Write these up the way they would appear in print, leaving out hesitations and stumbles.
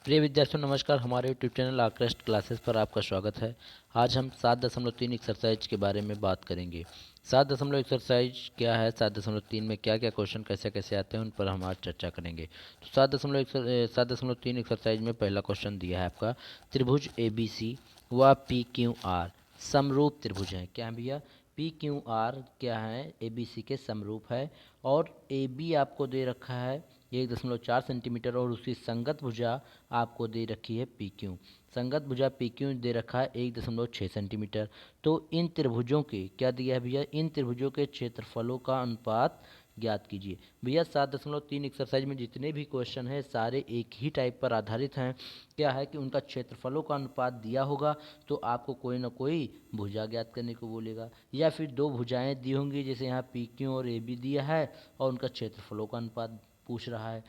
प्रिय विद्यार्थियों नमस्कार। हमारे यूट्यूब चैनल आकृष्ट क्लासेस पर आपका स्वागत है। आज हम 7.3 एक्सरसाइज के बारे में बात करेंगे। 7 एक्सरसाइज क्या है, 7.3 में क्या क्या क्वेश्चन कैसे कैसे आते हैं, उन पर हम आज चर्चा करेंगे। तो 7.3 एक्सरसाइज में पहला क्वेश्चन दिया है आपका, त्रिभुज ए बी सी व पी क्यू आर समरूप त्रिभुज हैं। क्या है भैया? पी क्यू आर क्या है, ए बी सी के समरूप है। और ए बी आपको दे रखा है 1.4 सेंटीमीटर और उसकी संगत भुजा आपको दे रखी है पी क्यू। संगत भुजा पी क्यू दे रखा है 1.6 सेंटीमीटर। तो इन त्रिभुजों के क्या दिया है भैया, इन त्रिभुजों के क्षेत्रफलों का अनुपात ज्ञात कीजिए। भैया 7.3 एक्सरसाइज में जितने भी क्वेश्चन हैं सारे एक ही टाइप पर आधारित हैं। क्या है कि उनका क्षेत्रफलों का अनुपात दिया होगा तो आपको कोई ना कोई भुजा ज्ञात करने को बोलेगा, या फिर दो भुजाएं दी होंगी जैसे यहाँ पी क्यू और ए बी दिया है और उनका क्षेत्रफलों का अनुपात पूछ रहा है।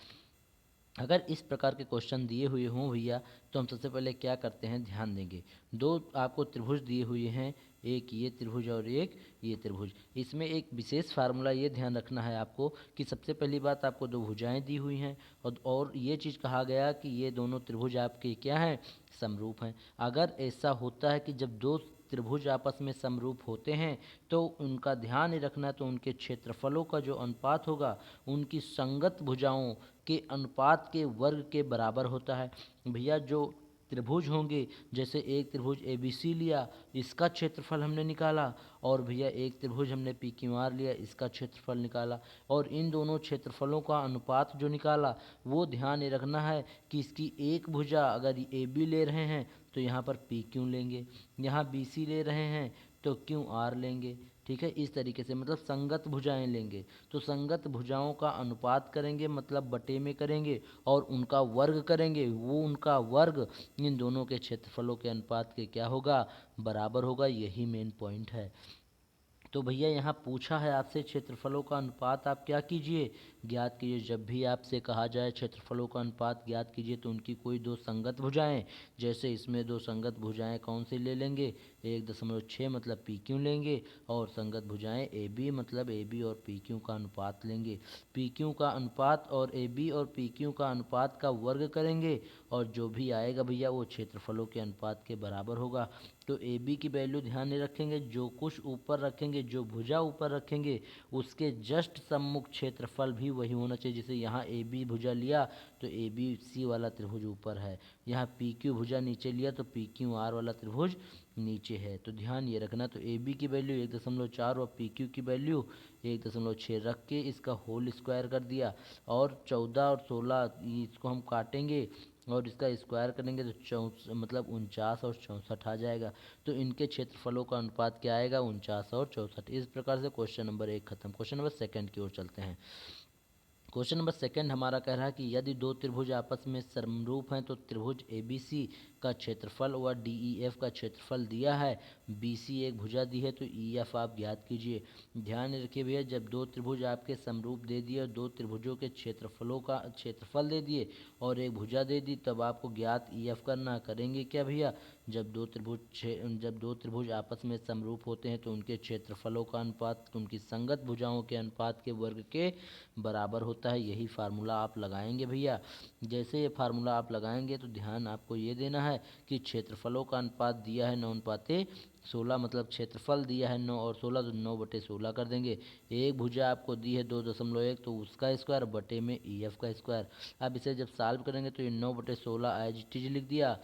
अगर इस प्रकार के क्वेश्चन दिए हुए हों भैया तो हम सबसे पहले क्या करते हैं, ध्यान देंगे। दो आपको त्रिभुज दिए हुए हैं, एक ये त्रिभुज और एक ये त्रिभुज। इसमें एक विशेष फार्मूला ये ध्यान रखना है आपको कि सबसे पहली बात आपको दो भुजाएं दी हुई हैं और ये चीज़ कहा गया कि ये दोनों त्रिभुज आपके क्या हैं, समरूप हैं। अगर ऐसा होता है कि जब दो त्रिभुज आपस में समरूप होते हैं तो उनका ध्यान ही रखना है, तो उनके क्षेत्रफलों का जो अनुपात होगा उनकी संगत भुजाओं के अनुपात के वर्ग के बराबर होता है। भैया जो त्रिभुज होंगे, जैसे एक त्रिभुज ए बी सी लिया, इसका क्षेत्रफल हमने निकाला, और भैया एक त्रिभुज हमने पी क्यू आर लिया, इसका क्षेत्रफल निकाला, और इन दोनों क्षेत्रफलों का अनुपात जो निकाला वो ध्यान ये रखना है कि इसकी एक भुजा अगर ए बी ले रहे हैं तो यहाँ पर पी क्यू लेंगे, यहाँ बी सी ले रहे हैं तो क्यू आर लेंगे। ठीक है, इस तरीके से मतलब संगत भुजाएं लेंगे। तो संगत भुजाओं का अनुपात करेंगे मतलब बटे में करेंगे और उनका वर्ग करेंगे, वो उनका वर्ग इन दोनों के क्षेत्रफलों के अनुपात के क्या होगा, बराबर होगा। यही मेन पॉइंट है। तो भैया यहाँ पूछा है आपसे क्षेत्रफलों का अनुपात आप क्या कीजिए, ज्ञात कीजिए। जब भी आपसे कहा जाए क्षेत्रफलों का अनुपात ज्ञात कीजिए तो उनकी कोई दो संगत भुजाएं, जैसे इसमें दो संगत भुजाएं कौन सी ले लेंगे, 1.6 मतलब पी क्यू लेंगे, और संगत भुजाएं ए बी मतलब ए बी और पी क्यू का अनुपात लेंगे। पी क्यू का अनुपात और ए बी और पी क्यू का अनुपात का वर्ग करेंगे और जो भी आएगा भैया वो क्षेत्रफलों के अनुपात के बराबर होगा। तो ए बी की वैल्यू ध्यान में रखेंगे, जो कुछ ऊपर रखेंगे, जो भुजा ऊपर रखेंगे उसके जस्ट सम्मुख क्षेत्रफल भी वही होना चाहिए। जैसे यहाँ ए बी भुजा लिया तो ए बी सी वाला त्रिभुज ऊपर है, यहाँ पी क्यू भुजा नीचे लिया तो पी क्यू आर वाला त्रिभुज नीचे है। तो ध्यान ये रखना। तो ए बी की वैल्यू 1.4 और पी क्यू की वैल्यू 1.6 रख के इसका होल स्क्वायर कर दिया, और 14 और 16 इसको हम काटेंगे और इसका स्क्वायर करेंगे तो मतलब 49 और 64 आ जाएगा। तो इनके क्षेत्रफलों का अनुपात क्या आएगा, 49 और 64। इस प्रकार से क्वेश्चन नंबर 1 खत्म। क्वेश्चन नंबर सेकंड की ओर चलते हैं। क्वेश्चन नंबर सेकंड हमारा कह रहा है कि यदि दो त्रिभुज आपस में समरूप हैं तो त्रिभुज ए बी सी का क्षेत्रफल व डी ई एफ का क्षेत्रफल दिया है। बी सी एक भुजा दी है तो ई एफ आप ज्ञात कीजिए। ध्यान रखिए भैया, जब दो त्रिभुज आपके समरूप दे दिए और दो त्रिभुजों के क्षेत्रफलों का क्षेत्रफल दे दिए और एक भुजा दे दी, तब आपको ज्ञात ई एफ करना। करेंगे क्या भैया, जब दो त्रिभुज आपस में समरूप होते हैं तो उनके क्षेत्रफलों का अनुपात उनकी संगत भुजाओं के अनुपात के वर्ग के बराबर होता है। यही फार्मूला आप लगाएंगे भैया। जैसे ये फार्मूला आप लगाएंगे तो ध्यान आपको ये देना है कि क्षेत्रफलों का अनुपात दिया है 9:16, मतलब क्षेत्रफल दिया है 9 और 16 तो 9/16 कर देंगे। एक भुजा आपको दी है 2.1 तो उसका स्क्वायर बटे में ई एफ का स्क्वायर। अब इसे जब सॉल्व करेंगे तो ये 9/16 एज इट इज लिख दिया,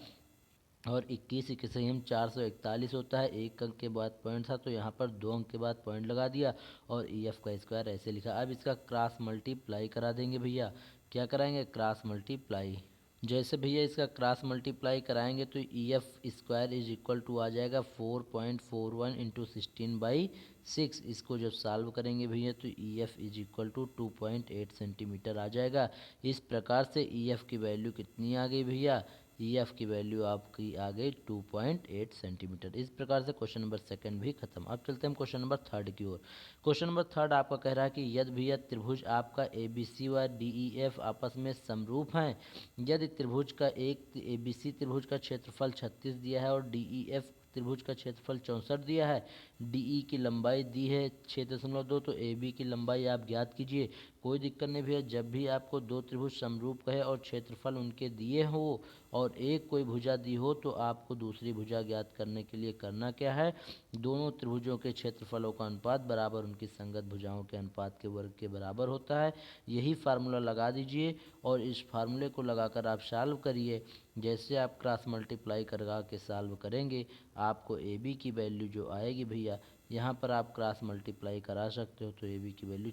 और 21 से हम 441 होता है। एक अंक के बाद पॉइंट था तो यहाँ पर दो अंक के बाद पॉइंट लगा दिया और ई एफ का स्क्वायर ऐसे लिखा। अब इसका क्रॉस मल्टीप्लाई करा देंगे भैया। क्या कराएंगे, क्रॉस मल्टीप्लाई। जैसे भैया इसका क्रॉस मल्टीप्लाई कराएंगे तो E F square is equal to आ जाएगा 4.41 इंटू 16/6। इसको जब सॉल्व करेंगे भैया तो E F is equal to 2.8 centimetre आ जाएगा। इस प्रकार से ई एफ की वैल्यू कितनी आ गई भैया, ई एफ की वैल्यू आपकी आ गई 2.8 सेंटीमीटर। इस प्रकार से क्वेश्चन नंबर सेकंड भी खत्म। अब चलते हैं क्वेश्चन नंबर थर्ड की ओर। क्वेश्चन नंबर थर्ड आपका कह रहा है कि यदि भैया त्रिभुज आपका ए बी सी व डी ई एफ आपस में समरूप हैं, यदि त्रिभुज का एक ए बी सी त्रिभुज का क्षेत्रफल 36 दिया है और डी ई एफ त्रिभुज का क्षेत्रफल 64 दिया है, डी ई की लंबाई दी है 6.2, तो ए बी की लंबाई आप ज्ञात कीजिए। कोई दिक्कत नहीं भैया। जब भी आपको दो त्रिभुज समरूप कहे और क्षेत्रफल उनके दिए हो और एक कोई भुजा दी हो, तो आपको दूसरी भुजा ज्ञात करने के लिए करना क्या है, दोनों त्रिभुजों के क्षेत्रफलों का अनुपात बराबर उनकी संगत भुजाओं के अनुपात के वर्ग के बराबर होता है। यही फार्मूला लगा दीजिए और इस फार्मूले को लगाकर आप सॉल्व करिए। जैसे आप क्रॉस मल्टीप्लाई करवा के सॉल्व करेंगे, आपको ए बी की वैल्यू जो आएगी भैया, यहाँ पर आप क्रॉस मल्टीप्लाई करा सकते हो, तो ए बी की वैल्यू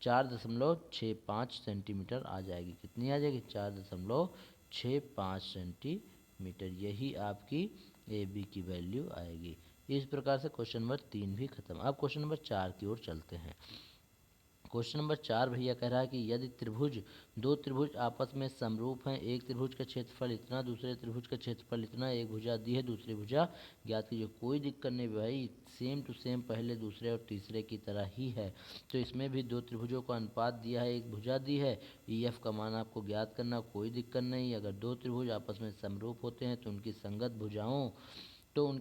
4.65 सेंटीमीटर आ जाएगी। कितनी आ जाएगी? 4.65 सेंटीमीटर। यही आपकी ए बी की वैल्यू आएगी। इस प्रकार से क्वेश्चन नंबर 3 भी खत्म। अब क्वेश्चन नंबर 4 की ओर चलते हैं। क्वेश्चन नंबर 4 भैया कह रहा है कि यदि दो त्रिभुज आपस में समरूप हैं, एक त्रिभुज का क्षेत्रफल इतना, दूसरे त्रिभुज का क्षेत्रफल इतना, एक भुजा दी है, दूसरी भुजा ज्ञात कीजिए। कोई दिक्कत नहीं भाई, सेम टू सेम पहले दूसरे और तीसरे की तरह ही है। तो इसमें भी दो त्रिभुजों का अनुपात दिया है, एक भुजा दी है, ई एफ का मान आपको ज्ञात करना। कोई दिक्कत नहीं। अगर दो त्रिभुज आपस में समरूप होते हैं तो उनकी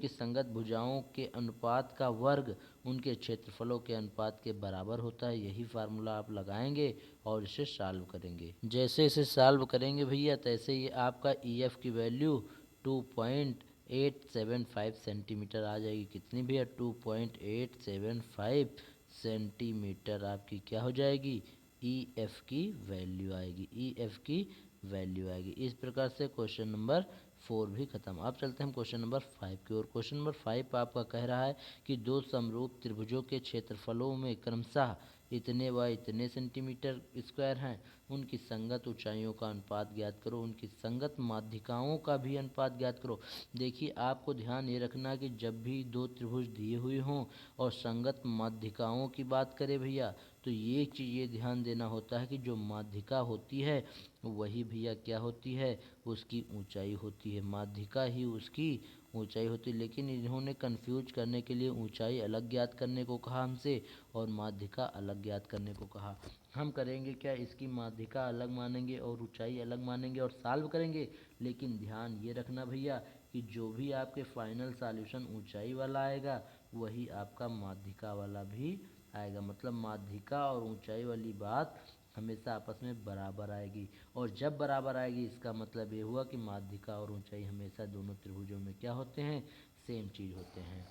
संगत भुजाओं के अनुपात का वर्ग उनके क्षेत्रफलों के अनुपात के बराबर होता है। यही फार्मूला आप लगाएंगे और इसे सॉल्व करेंगे। जैसे इसे सॉल्व करेंगे भैया, तैसे ही आपका ई एफ की वैल्यू 2.875 सेंटीमीटर आ जाएगी। कितनी भैया? 2.875 सेंटीमीटर आपकी क्या हो जाएगी? ई एफ की वैल्यू आएगी। ई एफ की वैल्यू आएगी। इस प्रकार से क्वेश्चन नंबर 4 भी खत्म। अब चलते हैं क्वेश्चन नंबर 5 की ओर। क्वेश्चन नंबर 5 आपका कह रहा है कि दो समरूप त्रिभुजों के क्षेत्रफलों में क्रमशः इतने व इतने सेंटीमीटर स्क्वायर हैं, उनकी संगत ऊंचाइयों का अनुपात ज्ञात करो, उनकी संगत माध्यिकाओं का भी अनुपात ज्ञात करो। देखिए, आपको ध्यान ये रखना कि जब भी दो त्रिभुज दिए हुए हों और संगत माध्यिकाओं की बात करें भैया, तो ये चीज़ ये ध्यान देना होता है कि जो माध्यिका होती है वही भैया क्या होती है, उसकी ऊंचाई होती है। माध्यिका ही उसकी ऊंचाई होती है। लेकिन इन्होंने कंफ्यूज करने के लिए ऊंचाई अलग ज्ञात करने को कहा हमसे और माध्यिका अलग ज्ञात करने को कहा। हम करेंगे क्या, इसकी माध्यिका अलग मानेंगे और ऊंचाई अलग मानेंगे और सॉल्व करेंगे। लेकिन ध्यान ये रखना भैया कि जो भी आपके फाइनल सॉल्यूशन ऊंचाई वाला आएगा, वही आपका माध्यिका वाला भी आएगा। मतलब माध्यिका और ऊंचाई वाली बात हमेशा आपस में बराबर आएगी। और जब बराबर आएगी, इसका मतलब ये हुआ कि माध्यिका और ऊंचाई हमेशा दोनों त्रिभुजों में क्या होते हैं, सेम चीज़ होते हैं।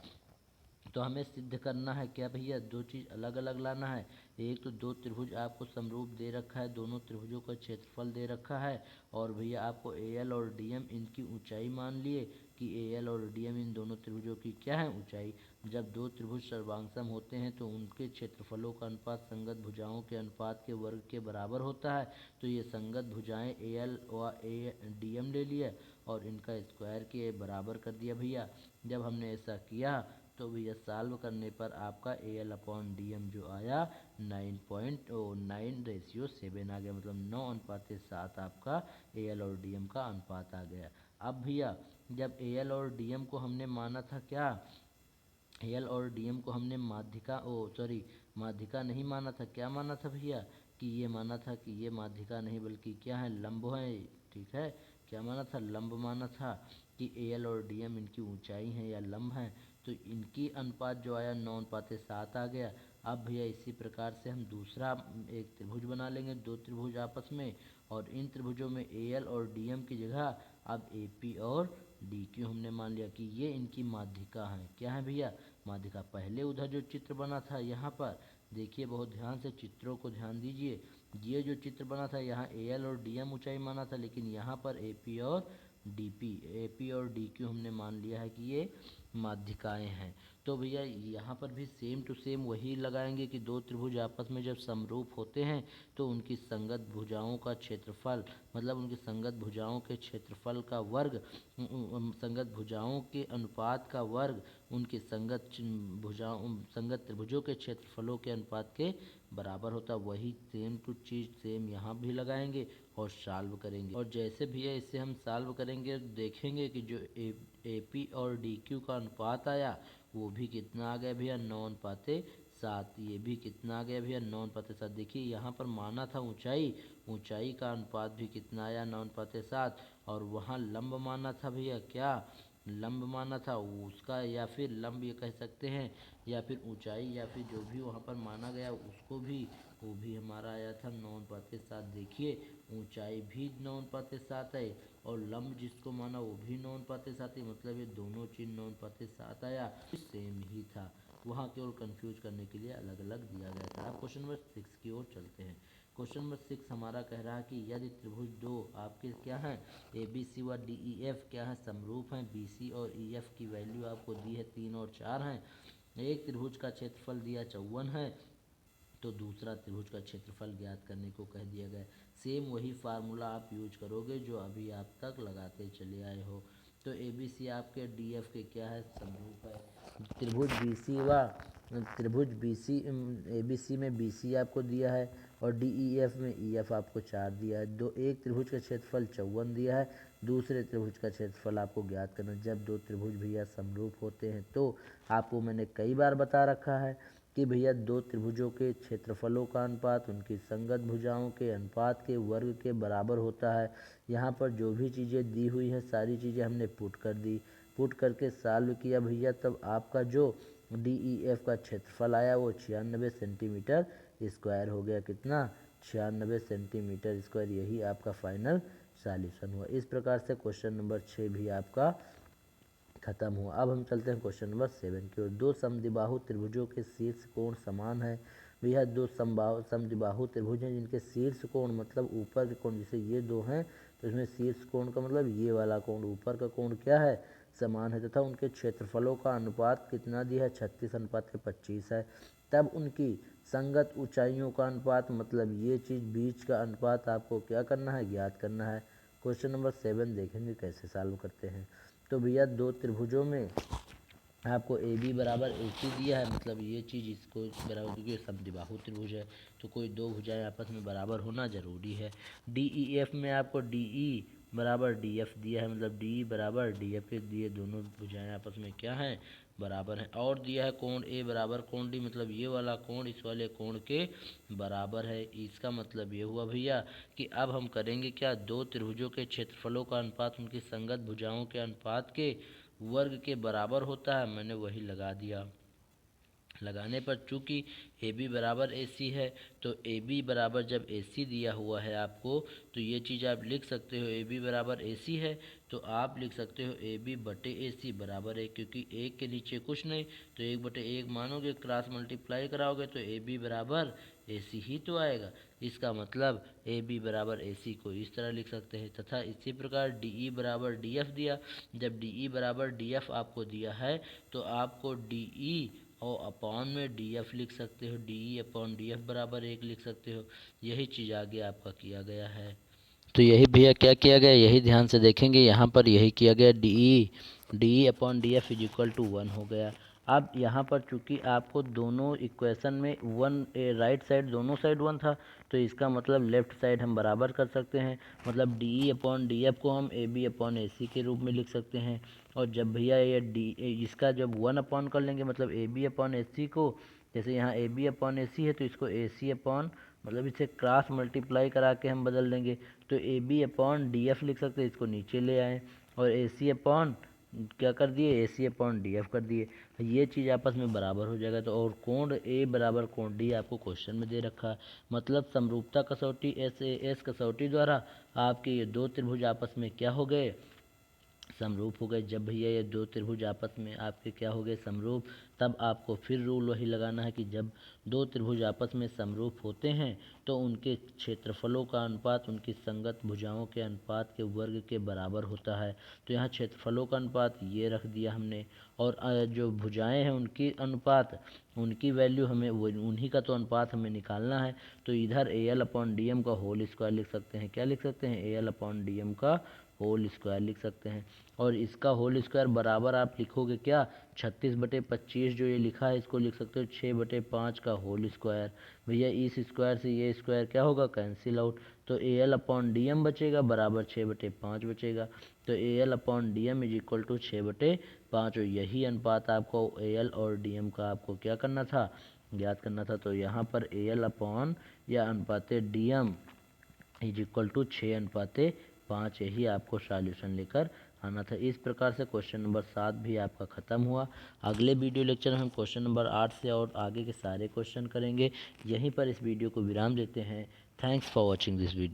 तो हमें सिद्ध करना है क्या भैया, दो चीज़ अलग अलग लाना है। एक तो दो त्रिभुज आपको समरूप दे रखा है, दोनों त्रिभुजों का क्षेत्रफल दे रखा है, और भैया आपको ए एल और डी एम इनकी ऊंचाई मान लिए कि ए एल और डी एम इन दोनों त्रिभुजों की क्या है, ऊंचाई। जब दो त्रिभुज सर्वांगसम होते हैं तो उनके क्षेत्रफलों का अनुपात संगत भुजाओं के अनुपात के वर्ग के बराबर होता है। तो ये संगत भुजाएं ए एल व ए डी एम ले लिया और इनका स्क्वायर के बराबर कर दिया भैया। जब हमने ऐसा किया तो भैया सॉल्व करने पर आपका A L upon D M जो आया 9.9/7 आ गया। मतलब 9:7 आपका ए एल और डी एम का अनुपात आ गया। अब भैया जब ए एल और डी एम को हमने माना था क्या, ए एल और डी एम को हमने माध्यिका नहीं माना था। क्या माना था भैया, कि ये माना था कि ये माध्यिका नहीं बल्कि क्या है, लंब है। ठीक है, क्या माना था, लंब माना था कि ए एल और डी एम इनकी ऊंचाई है या लंब है। तो इनकी अनुपात जो आया 9:7 आ गया। अब भैया इसी प्रकार से हम दूसरा एक त्रिभुज बना लेंगे, दो त्रिभुज आपस में, और इन त्रिभुजों में ए एल और डी एम की जगह अब ए पी और डी क्यू हमने मान लिया कि ये इनकी माध्यिका हैं। क्या है भैया, माध्यिका। पहले उधर जो चित्र बना था, यहाँ पर देखिए बहुत ध्यान से चित्रों को ध्यान दीजिए। ये जो चित्र बना था, यहाँ ए एल और डी एम ऊंचाई माना था, लेकिन यहाँ पर ए पी और डी क्यू हमने मान लिया है कि ये माध्यिकाएं हैं। तो भैया यहाँ पर भी सेम टू सेम वही लगाएंगे कि दो त्रिभुज आपस में जब समरूप होते हैं तो उनकी संगत भुजाओं का क्षेत्रफल, मतलब उनकी संगत भुजाओं के क्षेत्रफल का वर्ग, संगत भुजाओं के अनुपात का वर्ग उनकी संगत त्रिभुजों के क्षेत्रफलों के अनुपात के बराबर होता है। वही सेम टू चीज़ सेम यहाँ भी लगाएंगे और सॉल्व करेंगे। और जैसे भी है इसे हम सॉल्व करेंगे, देखेंगे कि जो ए पी और डी क्यू का अनुपात आया वो भी कितना आ गया भैया, 9:7। ये भी कितना आ गया भैया, 9:7। देखिए यहाँ पर माना था ऊंचाई का अनुपात भी कितना आया, 9:7। और वहाँ लंब माना था भैया क्या, लंब माना था उसका, या फिर लंब ये कह सकते हैं, या फिर ऊंचाई, या फिर जो भी वहाँ पर माना गया उसको भी, वो भी हमारा आया था 9:7। देखिए ऊंचाई भी 9:7 है और लंब जिसको माना वो भी 9:7 है, मतलब ये दोनों चीज़ 9:7 आया, सेम ही था। वहाँ केवल कंफ्यूज करने के लिए अलग अलग दिया गया था। अब क्वेश्चन नंबर 6 की ओर चलते हैं। क्वेश्चन नंबर 6 हमारा कह रहा है कि यदि त्रिभुज दो आपके क्या हैं, ए बी सी व डी ई एफ क्या है, समरूप हैं, बी सी और ई एफ की वैल्यू आपको दी है 3 और 4 हैं, एक त्रिभुज का क्षेत्रफल दिया 54 है, तो दूसरा त्रिभुज का क्षेत्रफल ज्ञात करने को कह दिया गया। सेम वही फार्मूला आप यूज करोगे जो अभी आप तक लगाते चले आए हो। तो ए बी सी आपके डी एफ के क्या है, समरूप है। त्रिभुज B C A B C में बी सी आपको दिया है और डी ई एफ में ई एफ आपको 4 दिया है। एक त्रिभुज का क्षेत्रफल 54 दिया है, दूसरे त्रिभुज का क्षेत्रफल आपको ज्ञात करना। जब दो त्रिभुज भैया समरूप होते हैं तो आपको मैंने कई बार बता रखा है कि भैया दो त्रिभुजों के क्षेत्रफलों का अनुपात उनकी संगत भुजाओं के अनुपात के वर्ग के बराबर होता है। यहाँ पर जो भी चीज़ें दी हुई है सारी चीज़ें हमने पुट कर दी, पुट करके सॉल्व किया भैया, तब आपका जो डी ई एफ का क्षेत्रफल आया वो 96 सेंटीमीटर स्क्वायर हो गया। कितना, 96 सेंटीमीटर स्क्वायर। यही आपका फाइनल सॉल्यूशन हुआ। इस प्रकार से क्वेश्चन नंबर 6 भी आपका खत्म हुआ। अब हम चलते हैं क्वेश्चन नंबर 7 की ओर। दो समद्विबाहु त्रिभुजों के शीर्ष कोण समान है। भैया दो समद्विबाहु त्रिभुज हैं जिनके शीर्ष कोण मतलब ऊपर के कोण, जैसे ये दो हैं तो इसमें शीर्ष कोण का मतलब ये वाला कोण, ऊपर का कोण क्या है, समान है, तथा उनके क्षेत्रफलों का अनुपात कितना दिया है, 36:25 है। तब उनकी संगत ऊंचाइयों का अनुपात, मतलब ये चीज़ बीच का अनुपात आपको क्या करना है, ज्ञात करना है। क्वेश्चन नंबर 7 देखेंगे कैसे सॉल्व करते हैं। तो भैया दो त्रिभुजों में आपको ए बी बराबर ए सी दिया है, मतलब ये चीज़ इसको बराबर, क्योंकि समद्विबाहु त्रिभुज है तो कोई दो भुजाएं आपस में बराबर होना जरूरी है। डी ई एफ में आपको डी ई बराबर डी एफ दिया है, मतलब डी ई बराबर डी एफ के दिए, दोनों भुजाएं आपस में क्या हैं, बराबर हैं। और दिया है कोण ए बराबर कोण डी, मतलब ये वाला कोण इस वाले कोण के बराबर है। इसका मतलब ये हुआ भैया कि अब हम करेंगे क्या, दो त्रिभुजों के क्षेत्रफलों का अनुपात उनकी संगत भुजाओं के अनुपात के वर्ग के बराबर होता है। मैंने वही लगा दिया। लगाने पर चूंकि ए बी बराबर ए सी है, तो ए बी बराबर जब ए सी दिया हुआ है आपको, तो ये चीज़ आप लिख सकते हो, ए बी बराबर ए सी है तो आप लिख सकते हो ए बी बटे ए सी बराबर है, क्योंकि एक के नीचे कुछ नहीं, तो 1/1 मानोगे, क्रॉस मल्टीप्लाई कराओगे तो ए बी बराबर ए सी ही तो आएगा। इसका मतलब ए बी बराबर ए सी को इस तरह लिख सकते हैं। तथा इसी प्रकार डी ई बराबर डी एफ दिया, जब डी ई बराबर डी एफ आपको दिया है तो आपको डी ई और अपॉन में डी एफ लिख सकते हो, D E upon D F बराबर 1 लिख सकते हो। यही चीज़ आगे आपका किया गया है। तो यही भैया क्या किया गया, यही ध्यान से देखेंगे, यहाँ पर यही किया गया, D E upon D F is equal to 1 हो गया। अब यहाँ पर चूंकि आपको दोनों इक्वेशन में वन, राइट साइड दोनों साइड 1 था, तो इसका मतलब लेफ्ट साइड हम बराबर कर सकते हैं, मतलब D E upon D F को हम ए बी अपॉन ए सी के रूप में लिख सकते हैं। और जब भैया ये इसका जब 1 अपॉन कर लेंगे, मतलब ए बी अपॉन ए सी को, जैसे यहाँ ए बी अपॉन ए सी है तो इसको ए सी अपॉन, मतलब इसे क्रॉस मल्टीप्लाई करा के हम बदल देंगे, तो A B upon D F लिख सकते हैं, इसको नीचे ले आए और ए सी अपॉन क्या कर दिए, ए सी अपॉन डी एफ कर दिए, ये चीज़ आपस में बराबर हो जाएगा। तो और कोण ए बराबर कोण डी आपको क्वेश्चन में दे रखा है, मतलब समरूपता कसौटी एस कसौटी द्वारा आपके ये दो त्रिभुज आपस में क्या हो गए, समरूप हो गए। जब भैया ये दो त्रिभुज आपस में आपके क्या हो गए, समरूप, तब आपको फिर रूल वही लगाना है कि जब दो त्रिभुज आपस में समरूप होते हैं तो उनके क्षेत्रफलों का अनुपात उनकी संगत भुजाओं के अनुपात के वर्ग के बराबर होता है। तो यहाँ क्षेत्रफलों का अनुपात ये रख दिया हमने, और जो भुजाएं हैं उनकी अनुपात, उनकी वैल्यू हमें उन्हीं का तो अनुपात हमें निकालना है। तो इधर A L upon D M का होल स्क्वायर लिख सकते हैं, क्या लिख सकते हैं, A L upon D M का होल स्क्वायर लिख सकते हैं। और इसका होल स्क्वायर बराबर आप लिखोगे क्या, 36/25 जो ये लिखा है इसको लिख सकते हो 6/5 का होल स्क्वायर। भैया इस स्क्वायर से ये स्क्वायर क्या होगा, कैंसिल आउट, तो A L upon D M बचेगा बराबर 6/5 बचेगा। तो A L upon D M is equal to 6/5, और यही अनुपात आपको ए एल और डी एम का आपको क्या करना था, ज्ञात करना था। तो यहाँ पर ए एल अपॉन या अनुपात D M is equal to 6/5, यही आपको सॉल्यूशन लेकर उठाना था। इस प्रकार से क्वेश्चन नंबर 7 भी आपका ख़त्म हुआ। अगले वीडियो लेक्चर में हम क्वेश्चन नंबर 8 से और आगे के सारे क्वेश्चन करेंगे। यहीं पर इस वीडियो को विराम देते हैं। Thanks for watching this video.